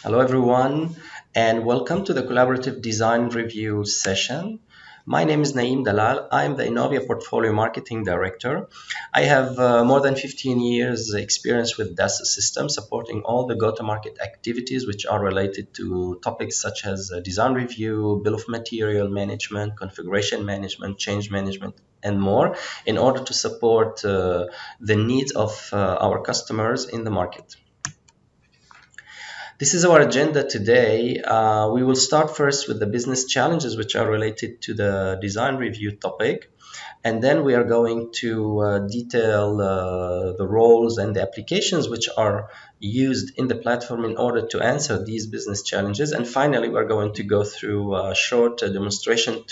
Hello, everyone, and welcome to the Collaborative Design Review session. My name is Naim Dalal. I'm the Innovia Portfolio Marketing Director. I have more than 15 years experience with DASA systems, supporting all the go-to-market activities which are related to topics such as design review, bill of material management, configuration management, change management, and more in order to support the needs of our customers in the market. This is our agenda today. We will start first with the business challenges which are related to the design review topic. And then we are going to detail the roles and the applications which are used in the platform in order to answer these business challenges. And finally, we're going to go through a short demonstration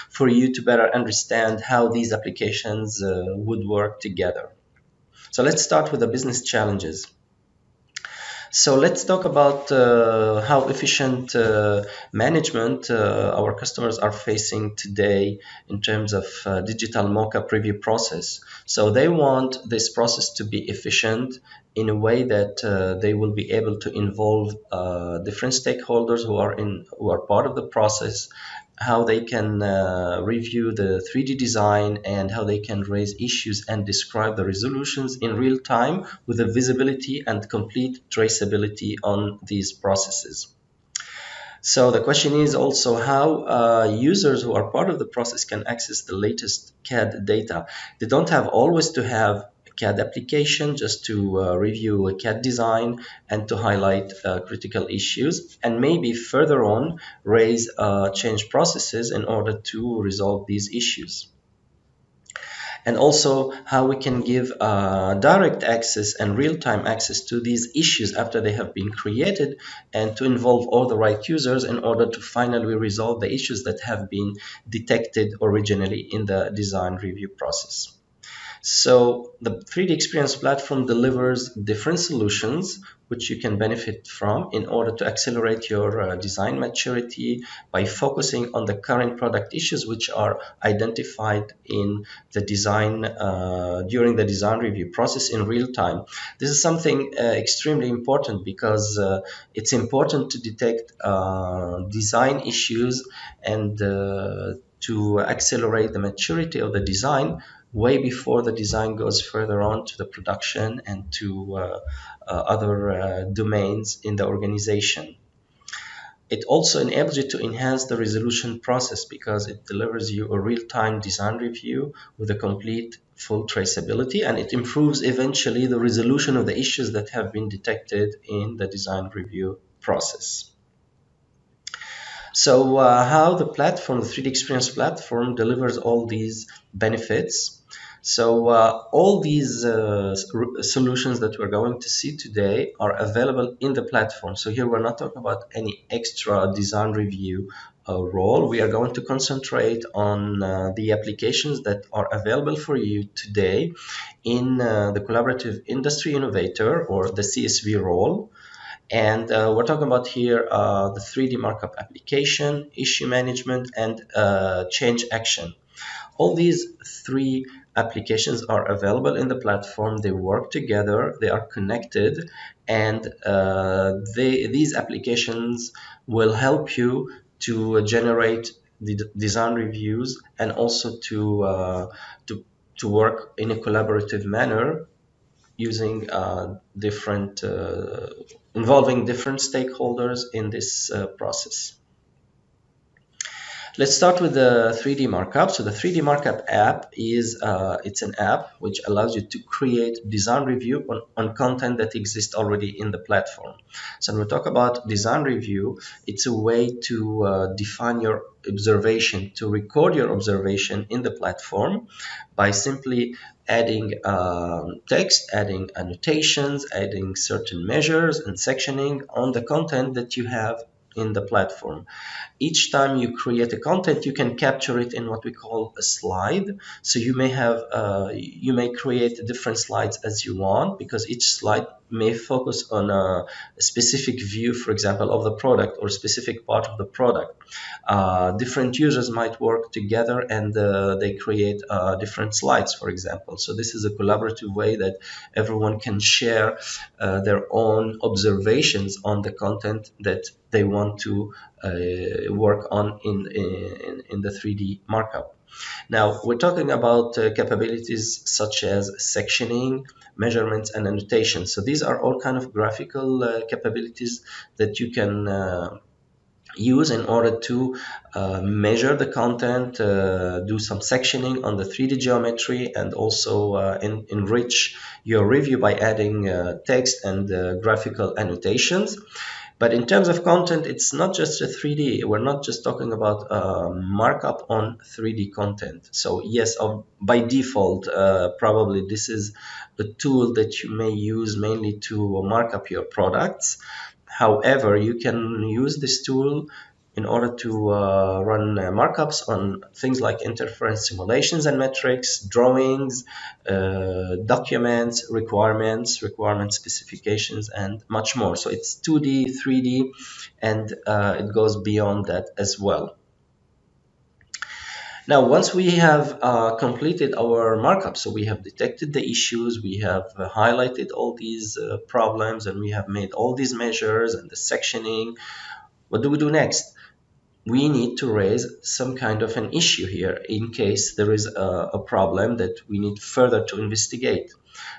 for you to better understand how these applications would work together. So let's start with the business challenges. So let's talk about how efficient management our customers are facing today in terms of digital mock-up review process. So they want this process to be efficient in a way that they will be able to involve different stakeholders who are part of the process, how they can review the 3D design, and how they can raise issues and describe the resolutions in real time with the visibility and complete traceability on these processes. So the question is also how users who are part of the process can access the latest CAD data. They don't have always to have a CAD application just to review a CAD design and to highlight critical issues, and maybe further on raise change processes in order to resolve these issues. And also how we can give direct access and real-time access to these issues after they have been created, and to involve all the right users in order to finally resolve the issues that have been detected originally in the design review process. So the 3D Experience platform delivers different solutions which you can benefit from in order to accelerate your design maturity by focusing on the current product issues which are identified in the design during the design review process in real time. This is something extremely important because it's important to detect design issues and to accelerate the maturity of the design way before the design goes further on to the production and to other domains in the organization. It also enables you to enhance the resolution process because it delivers you a real-time design review with a complete full traceability, and it improves eventually the resolution of the issues that have been detected in the design review process. So how the platform, the 3D Experience platform, delivers all these benefits. So all these solutions that we're going to see today are available in the platform. So here we're not talking about any extra design review role. We are going to concentrate on the applications that are available for you today in the Collaborative Industry Innovator, or the CSV role. And we're talking about here the 3D markup application, issue management, and change action. All these three applications are available in the platform. They work together, they are connected, and these applications will help you to generate the design reviews and also to work in a collaborative manner using involving different stakeholders in this process. Let's start with the 3D markup. So the 3D markup app is it's an app which allows you to create design review on content that exists already in the platform. So when we talk about design review, it's a way to define your observation, to record your observation in the platform by simply adding text, adding annotations, adding certain measures and sectioning on the content that you have in the platform. Each time you create a content, you can capture it in what we call a slide. So you may create different slides as you want, because each slide may focus on a specific view, for example, of the product or specific part of the product. Different users might work together and they create different slides, for example. So this is a collaborative way that everyone can share their own observations on the content that they want to work on in the 3D markup. Now, we're talking about capabilities such as sectioning, measurements, and annotation. So these are all kind of graphical capabilities that you can use in order to measure the content, do some sectioning on the 3D geometry, and also enrich your review by adding text and graphical annotations. But in terms of content, it's not just a 3D. We're not just talking about markup on 3D content. So yes, by default, probably this is a tool that you may use mainly to mark up your products. However, you can use this tool in order to run markups on things like interference simulations and metrics, drawings, documents, requirement specifications, and much more. So it's 2D, 3D, and it goes beyond that as well. Now, once we have completed our markup, so we have detected the issues, we have highlighted all these problems, and we have made all these measures and the sectioning, what do we do next? We need to raise some kind of an issue here in case there is a problem that we need further to investigate.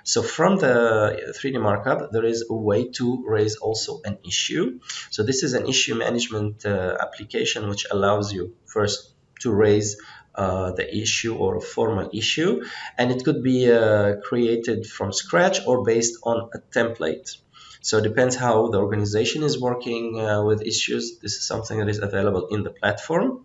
So from the 3D markup, there is a way to raise also an issue. So this is an issue management application which allows you first to raise the issue or a formal issue, and it could be created from scratch or based on a template. So it depends how the organization is working with issues. This is something that is available in the platform.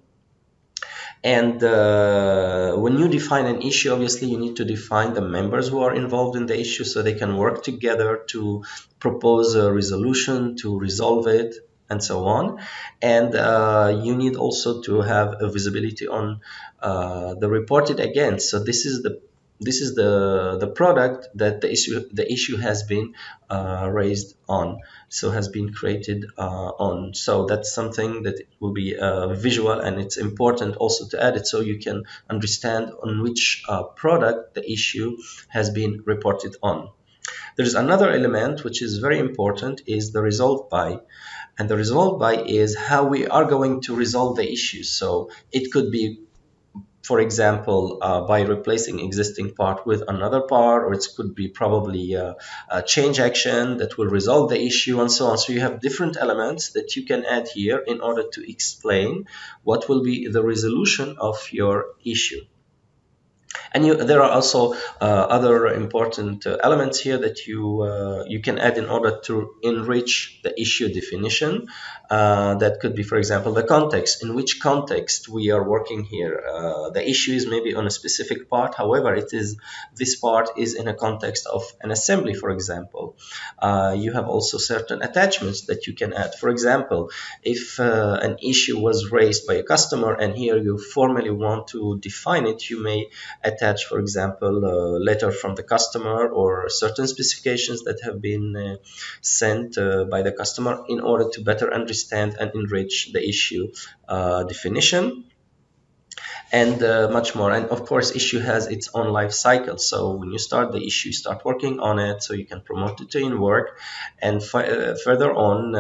And when you define an issue, obviously you need to define the members who are involved in the issue so they can work together to propose a resolution, to resolve it, and so on. And you need also to have a visibility on the reported against. So this is the product that the issue has been raised on, so has been created on. So that's something that will be visual, and it's important also to add it so you can understand on which product the issue has been reported on. There's another element which is very important, is the resolve by. And the resolve by is how we are going to resolve the issue. So it could be, for example, by replacing existing part with another part, or it could be probably a change action that will resolve the issue, and so on. So you have different elements that you can add here in order to explain what will be the resolution of your issue. And there are also other important elements here that you can add in order to enrich the issue definition. That could be, for example, the context. In which context we are working here? The issue is maybe on a specific part. However, this part is in a context of an assembly, for example. You have also certain attachments that you can add. For example, if an issue was raised by a customer and here you formally want to define it, you may attach, for example, a letter from the customer or certain specifications that have been sent by the customer in order to better understand and enrich the issue definition, and much more. And of course, issue has its own life cycle. So when you start the issue, start working on it, so you can promote it to in work, and further on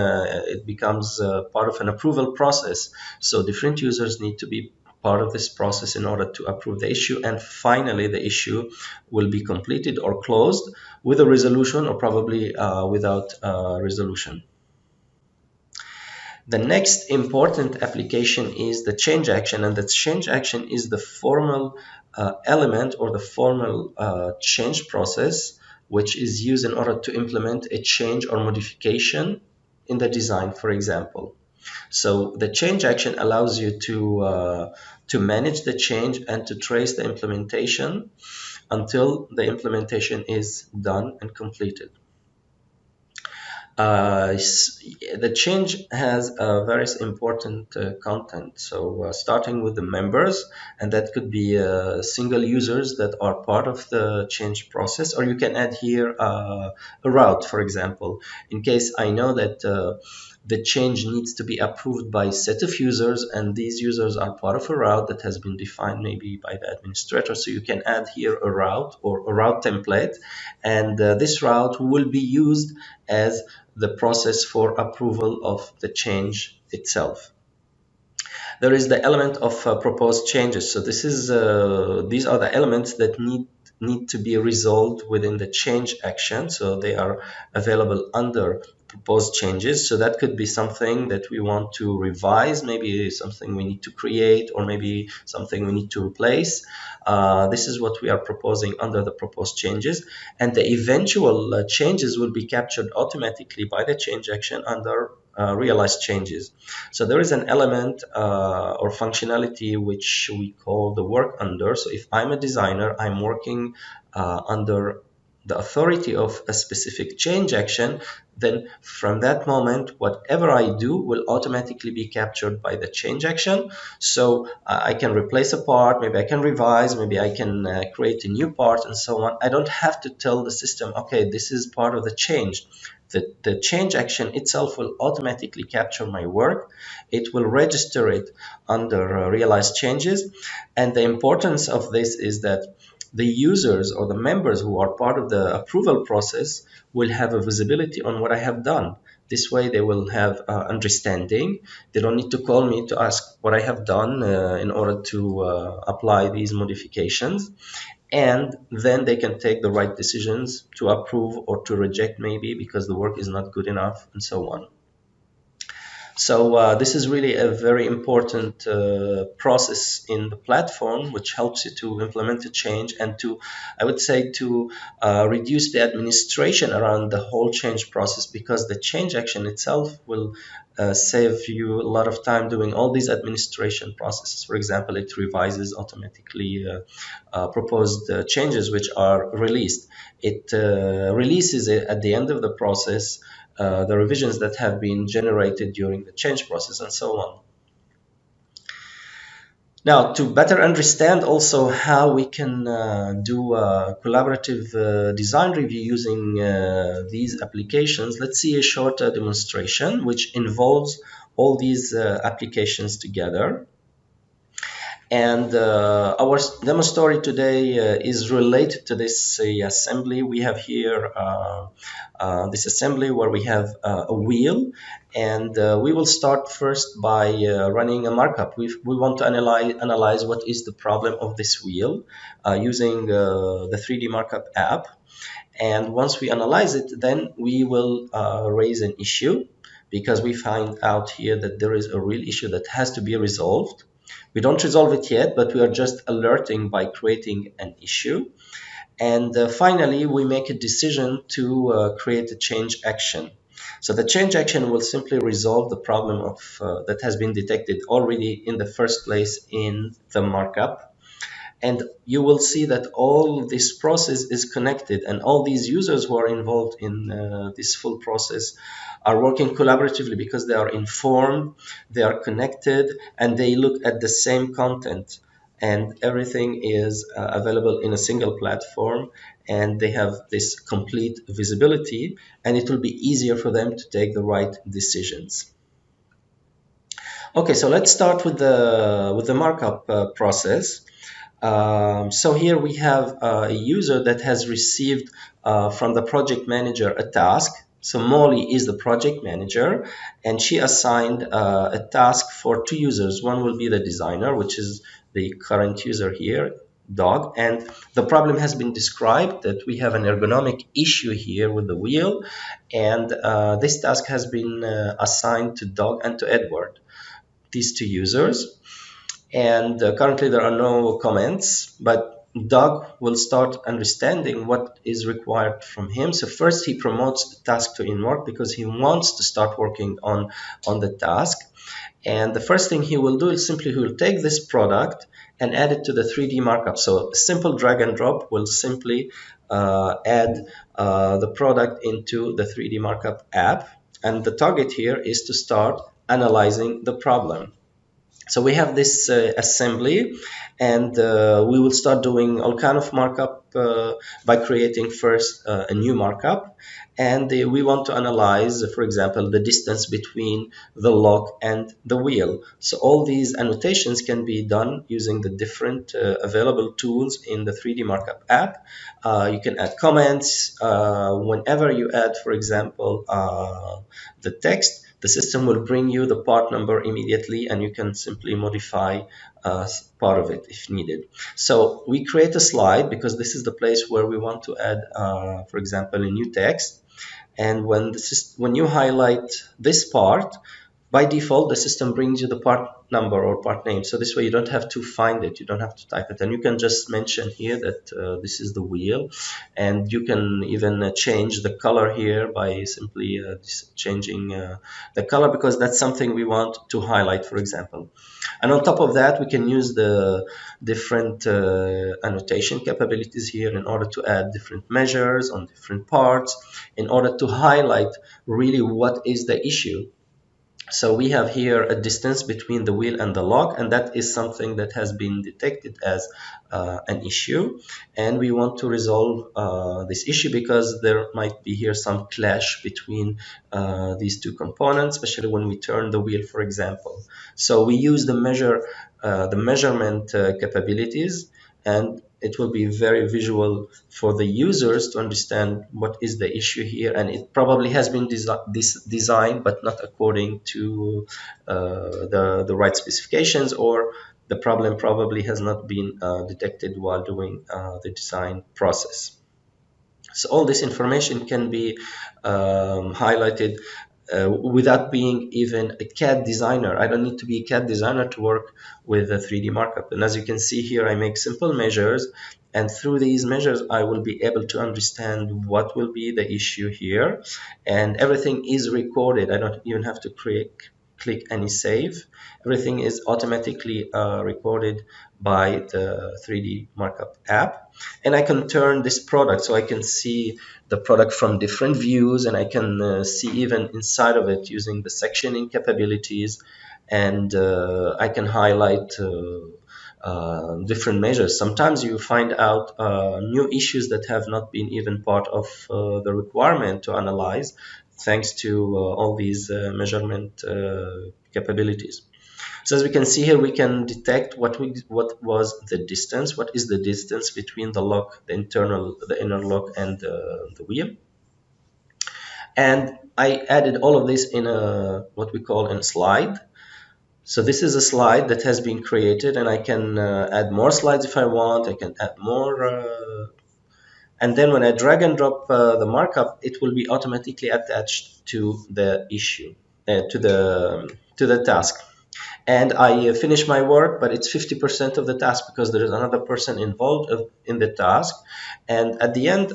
it becomes part of an approval process. So different users need to be part of this process in order to approve the issue, and finally the issue will be completed or closed with a resolution, or probably without resolution. The next important application is the change action, and the change action is the formal element or the formal change process which is used in order to implement a change or modification in the design, for example. So the change action allows you to manage the change and to trace the implementation until the implementation is done and completed. The change has various important content. So starting with the members, and that could be single users that are part of the change process, or you can add here a route, for example, in case I know that the change needs to be approved by a set of users, and these users are part of a route that has been defined maybe by the administrator. So you can add here a route or a route template, and this route will be used as the process for approval of the change itself. There is the element of proposed changes. So these are the elements that need to be resolved within the change action. So they are available under proposed changes. So that could be something that we want to revise, maybe something we need to create, or maybe something we need to replace. This is what we are proposing under the proposed changes, and the eventual changes will be captured automatically by the change action under realized changes. So there is an element or functionality which we call the work under. So if I'm a designer, I'm working under the authority of a specific change action, then from that moment, whatever I do will automatically be captured by the change action. So I can replace a part, maybe I can revise, maybe I can create a new part, and so on. I don't have to tell the system, okay, this is part of the change. The change action itself will automatically capture my work. It will register it under realized changes. And the importance of this is that the users or the members who are part of the approval process will have a visibility on what I have done. This way they will have understanding. They don't need to call me to ask what I have done in order to apply these modifications. And then they can take the right decisions to approve or to reject, maybe because the work is not good enough, and so on. So this is really a very important process in the platform, which helps you to implement a change and to, I would say, to reduce the administration around the whole change process, because the change action itself will save you a lot of time doing all these administration processes. For example, it revises automatically proposed changes which are released. It releases it at the end of the process, the revisions that have been generated during the change process, and so on. Now, to better understand also how we can do a collaborative design review using these applications, let's see a short demonstration which involves all these applications together. And our demo story today is related to this assembly. We have here this assembly where we have a wheel, and we will start first by running a markup. We want to analyze what is the problem of this wheel using the 3D Markup app. And once we analyze it, then we will raise an issue, because we find out here that there is a real issue that has to be resolved. We don't resolve it yet, but we are just alerting by creating an issue. And finally, we make a decision to create a change action. So the change action will simply resolve the problem of that has been detected already in the first place in the markup. And you will see that all this process is connected, and all these users who are involved in this full process are working collaboratively because they are informed, they are connected, and they look at the same content. And everything is available in a single platform, and they have this complete visibility, and it will be easier for them to take the right decisions. Okay, so let's start with the markup process. So here we have a user that has received from the project manager a task. So Molly is the project manager, and she assigned a task for two users. One will be the designer, which is the current user here, Dog, and the problem has been described that we have an ergonomic issue here with the wheel, and this task has been assigned to Dog and to Edward, these two users. And currently there are no comments, but Doug will start understanding what is required from him. So first he promotes the task to in work because he wants to start working on the task. And the first thing he will do is simply he will take this product and add it to the 3D markup. So a simple drag and drop will simply add the product into the 3D Markup app. And the target here is to start analyzing the problem. So we have this assembly, and we will start doing all kind of markup by creating first a new markup. And we want to analyze, for example, the distance between the lock and the wheel. So all these annotations can be done using the different available tools in the 3D Markup app. You can add comments. Whenever you add, for example, the text, the system will bring you the part number immediately, and you can simply modify part of it if needed. So we create a slide because this is the place where we want to add, for example, a new text. And when you highlight this part, by default, the system brings you the part number or part name. So this way you don't have to find it, you don't have to type it. And you can just mention here that this is the wheel. And you can even change the color here by simply changing the color, because that's something we want to highlight, for example. And on top of that, we can use the different annotation capabilities here in order to add different measures on different parts in order to highlight really what is the issue. So we have here a distance between the wheel and the lock, and that is something that has been detected as an issue. And we want to resolve this issue because there might be here some clash between these two components, especially when we turn the wheel, for example. So we use the measurement capabilities, and it will be very visual for the users to understand what is the issue here. And it probably has been designed, but not according to the right specifications, or the problem probably has not been detected while doing the design process. So all this information can be highlighted without being even a CAD designer. I don't need to be a CAD designer to work with a 3D markup. And as you can see here, I make simple measures, and through these measures I will be able to understand what will be the issue here, and everything is recorded. I don't even have to click any save. Everything is automatically recorded by the 3D Markup app. And I can turn this product, so I can see the product from different views, and I can see even inside of it using the sectioning capabilities. And I can highlight different measures. Sometimes you find out new issues that have not been even part of the requirement to analyze, thanks to all these measurement capabilities. So as we can see here, we can detect what was the distance, what is the distance between the lock, the inner lock, and the wheel. And I added all of this in what we call a slide. So this is a slide that has been created, and I can add more slides if I want. I can add more. And then when I drag and drop the markup, it will be automatically attached to the issue, to the task. And I finish my work, but it's 50% of the task because there is another person involved in the task. And at the end,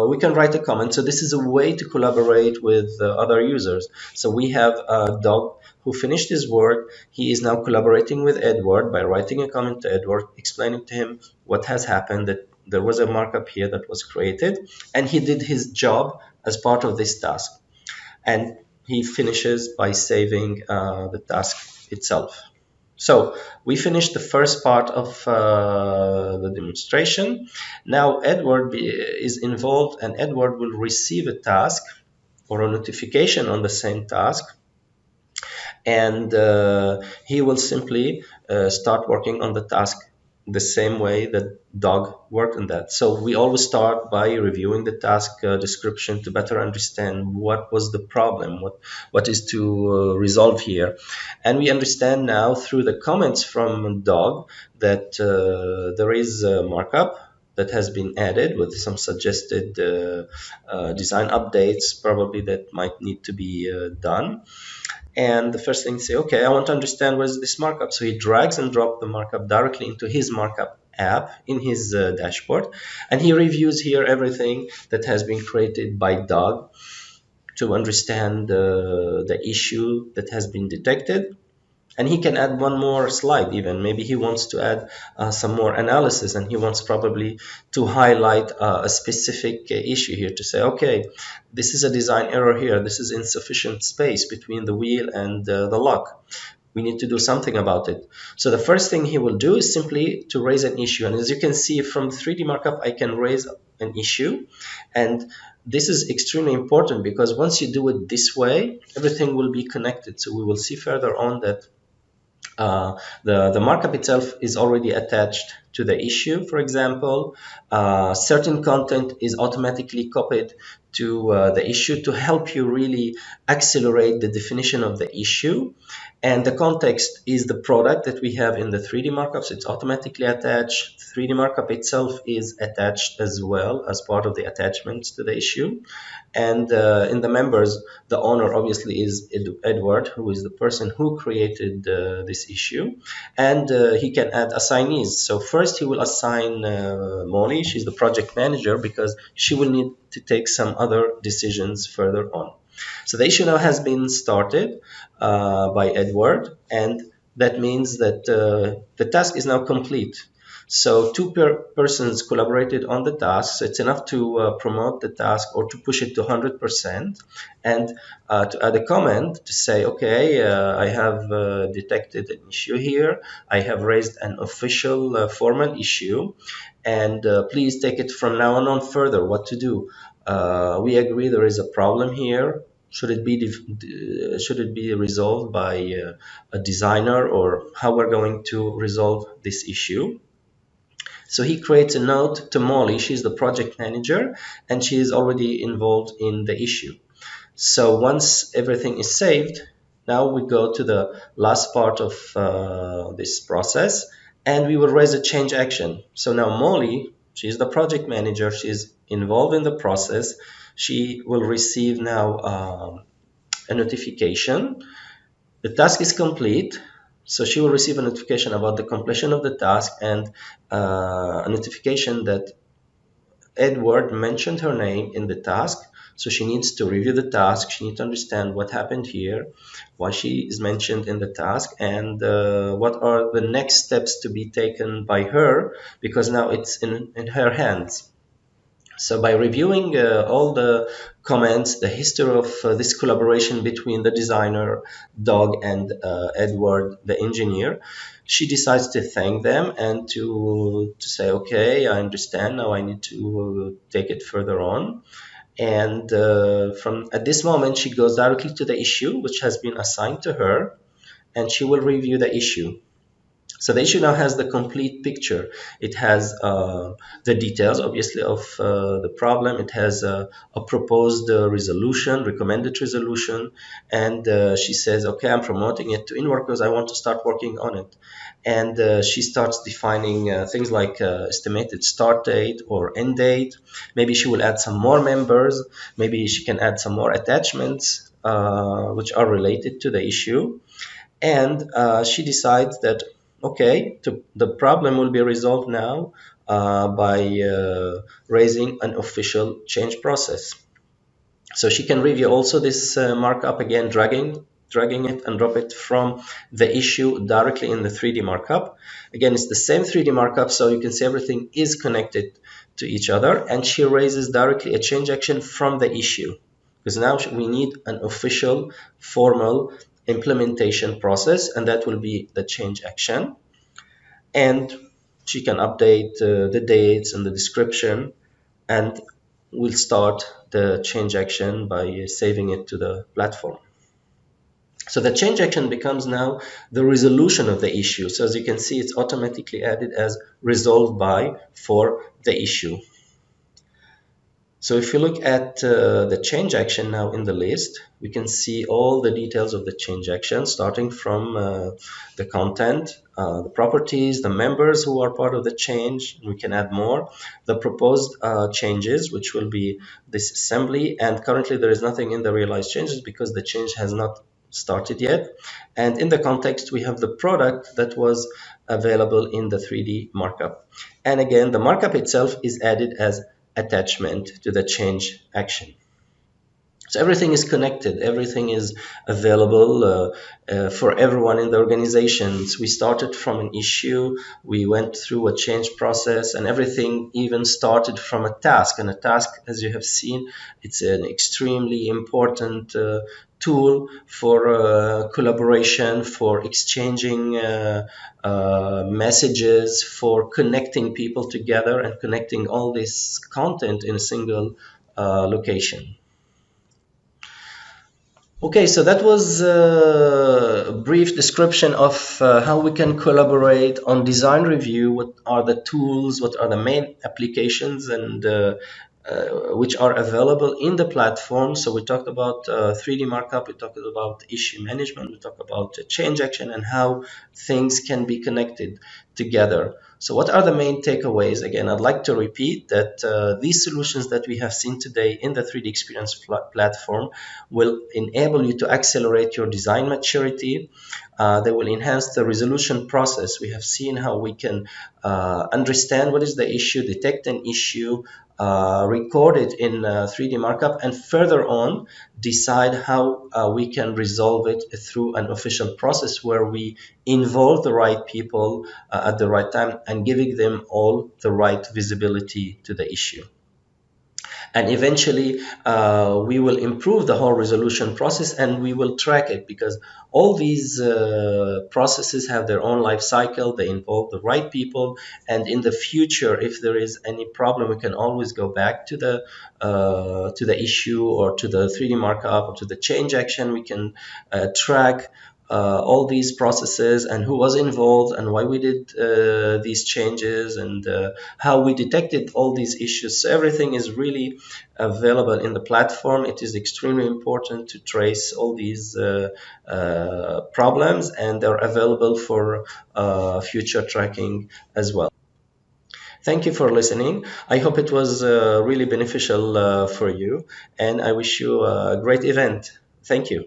we can write a comment. So this is a way to collaborate with other users. So we have a dog who finished his work. He is now collaborating with Edward by writing a comment to Edward, explaining to him what has happened, that there was a markup here that was created, and he did his job as part of this task. And he finishes by saving the task itself. So we finished the first part of the demonstration. Now Edward is involved, and Edward will receive a task or a notification on the same task, and he will simply start working on the task the same way that dog worked on that. So we always start by reviewing the task description to better understand what was the problem, what is to resolve here. And we understand now through the comments from dog that there is a markup that has been added with some suggested design updates probably that might need to be done. And the first thing, say, okay, I want to understand what is this markup. So he drags and drops the markup directly into his markup app in his dashboard. And he reviews here everything that has been created by Doug to understand the issue that has been detected. And he can add one more slide even. Maybe he wants to add some more analysis, and he wants probably to highlight a specific issue here to say, okay, this is a design error here. This is insufficient space between the wheel and the lock. We need to do something about it. So the first thing he will do is simply to raise an issue. And as you can see from 3D markup, I can raise an issue. And this is extremely important because once you do it this way, everything will be connected. So we will see further on that the markup itself is already attached to the issue. For example, certain content is automatically copied to the issue to help you really accelerate the definition of the issue. And the context is the product that we have in the 3D markups. It's automatically attached. 3D markup itself is attached as well as part of the attachments to the issue. And in the members, the owner obviously is Edward, who is the person who created this issue. And he can add assignees. So first he will assign Molly. She's the project manager because she will need to take some other decisions further on. So the issue now has been started by Edward, and that means that the task is now complete. So two persons collaborated on the task, so it's enough to promote the task or to push it to 100%, and to add a comment to say, okay, I have detected an issue here, I have raised an official formal issue, and please take it from now on further, what to do. We agree there is a problem here. Should it be resolved by a designer, or how we're going to resolve this issue? So he creates a note to Molly. She's the project manager, and she is already involved in the issue. So once everything is saved, now we go to the last part of this process, and we will raise a change action. So now Molly, she's the project manager. She's involved in the process. She will receive now a notification. The task is complete. So she will receive a notification about the completion of the task, and a notification that Edward mentioned her name in the task. So she needs to review the task. She needs to understand what happened here, why she is mentioned in the task, and what are the next steps to be taken by her, because now it's in her hands. So by reviewing all the comments, the history of this collaboration between the designer, Doug, and Edward, the engineer, she decides to thank them and to say, okay, I understand, now I need to take it further on. And from at this moment, she goes directly to the issue, which has been assigned to her, and she will review the issue. So the issue now has the complete picture. It has the details, obviously, of the problem. It has a proposed resolution, recommended resolution, and she says, okay, I'm promoting it to in-work because I want to start working on it. And she starts defining things like estimated start date or end date. Maybe she will add some more members. Maybe she can add some more attachments which are related to the issue. And she decides that, okay, the problem will be resolved now by raising an official change process. So she can review also this markup again, dragging it and drop it from the issue directly in the 3D markup. Again, it's the same 3D markup, so you can see everything is connected to each other, and she raises directly a change action from the issue, because now we need an official formal implementation process, and that will be the change action. And she can update the dates and the description, and we'll start the change action by saving it to the platform. So the change action becomes now the resolution of the issue. So as you can see, it's automatically added as resolved by for the issue. So if you look at the change action now in the list, we can see all the details of the change action, starting from the content, the properties, the members who are part of the change. We can add more. The proposed changes, which will be this assembly. And currently there is nothing in the realized changes because the change has not started yet. And in the context, we have the product that was available in the 3D markup. And again, the markup itself is added as attachment to the change action. So everything is connected, everything is available for everyone in the organizations. We started from an issue, we went through a change process, and everything even started from a task. And a task, as you have seen, it's an extremely important tool for collaboration, for exchanging messages, for connecting people together and connecting all this content in a single location. Okay, so that was a brief description of how we can collaborate on design review. What are the tools? What are the main applications and which are available in the platform? So we talked about 3D markup, we talked about issue management, we talked about change action and how things can be connected together. So what are the main takeaways? Again, I'd like to repeat that these solutions that we have seen today in the 3D Experience platform will enable you to accelerate your design maturity. They will enhance the resolution process. We have seen how we can understand what is the issue, detect an issue, record it in 3D markup, and further on decide how we can resolve it through an official process where we involve the right people at the right time and giving them all the right visibility to the issue. And eventually we will improve the whole resolution process and we will track it, because all these processes have their own life cycle. They involve the right people, and in the future, if there is any problem, we can always go back to the issue or to the 3D markup or to the change action. We can track all these processes and who was involved and why we did these changes and how we detected all these issues. So everything is really available in the platform. It is extremely important to trace all these problems, and they're available for future tracking as well. Thank you for listening. I hope it was really beneficial for you, and I wish you a great event. Thank you.